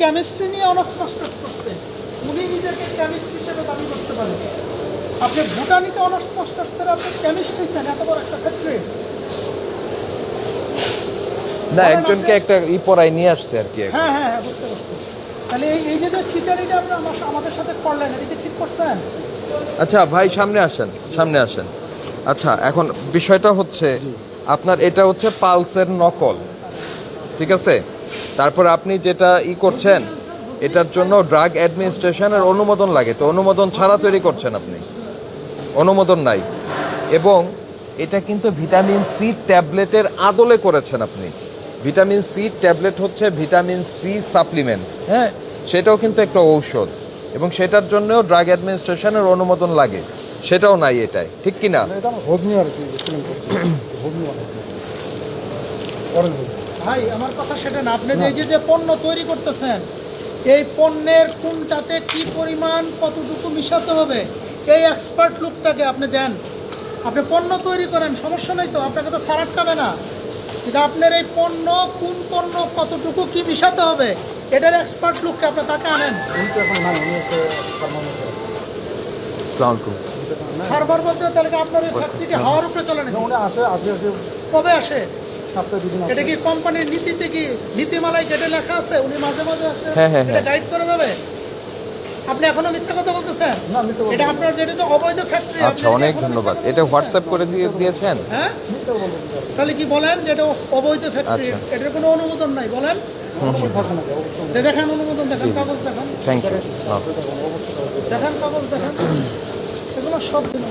Chemistry নিয়ে honours masters করছেন, উনি নিজেকে কেমিস্ট্রি হিসেবে দাবি করতে পারেন। আপনি ভুটানিতে অনার্স মাস্টার্স করে আপনি কেমিস্ট্রি চান, এত বড় একটা ক্ষেত্রে না, একজনকে একটা পড়ায় নিয়ে আসছে আর কি। হ্যাঁ হ্যাঁ হ্যাঁ, বুঝতে পারছি। তাহলে এই যে চিটারিটা আপনি আমাদের সাথে করলেন, এটা কি ঠিক করছেন? আচ্ছা ভাই, সামনে আসেন, সামনে আসেন। আচ্ছা, এখন বিষয়টা হচ্ছে আপনার এটা হচ্ছে পালসের নকল, ঠিক আছে? তারপর আপনি যেটা করছেন, এটার জন্য ড্রাগ অ্যাডমিনিস্ট্রেশনের অনুমোদন লাগে, তো অনুমোদন ছাড়া তৈরি করছেন আপনি, অনুমোদন নাই। এবং এটা কিন্তু ভিটামিন সি ট্যাবলেটের আদলে করেছেন আপনি। ভিটামিন সি ট্যাবলেট হচ্ছে ভিটামিন সি সাপ্লিমেন্ট, হ্যাঁ, সেটাও কিন্তু একটা ঔষধ, এবং সেটার জন্যও ড্রাগ অ্যাডমিনিস্ট্রেশনের অনুমোদন লাগে, সেটাও নাই এটাই, ঠিক কি না? ভাই আমার কথা সেটা না, আপনি যে পণ্য তৈরি করতেছেন, এই পণ্যের কোনটাতে কি পরিমাণ কতটুকু মিশাতে হবে, এই এক্সপার্ট লুকটাকে আপনি দেন। আপনি পণ্য তৈরি করেন, সমস্যা নেই তো, আপনাকে তো ছাড় আটকাবে না। কিন্তু আপনার এই পণ্য, কোন পণ্য কতটুকু কি মিশাতে হবে, এটার এক্সপার্ট লুককে আপনি তাকে আনেন। হারবার বলতে তাহলে কি আপনার এই ফ্যাক্টরিটি হাওয়ার উপরে চলে নাকি? কবে আসে? এটা কি কোম্পানির নীতিতে, কি নীতিমালায় কেটে লেখা আছে? উনি মাঝে মাঝে আসে, এটা গাইড করে যাবে। আপনি এখনো মিথ্যা কথা বলতেছেন। এটা আপনার যেটা যে অবৈধ ফ্যাক্টরি। আচ্ছা, অনেক ধন্যবাদ। এটা হোয়াটসঅ্যাপ করে দিয়েছেন? হ্যাঁ, তাহলে কি বলেন যে এটা অবৈধ ফ্যাক্টরি, এটার কোনো অনুমোদন নাই বলেন? দেখেন অনুমোদন, দেখেন কাগজ, দেখেন। Thank you. দেখেন কাগজ, দেখেন। এগুলো সব দিন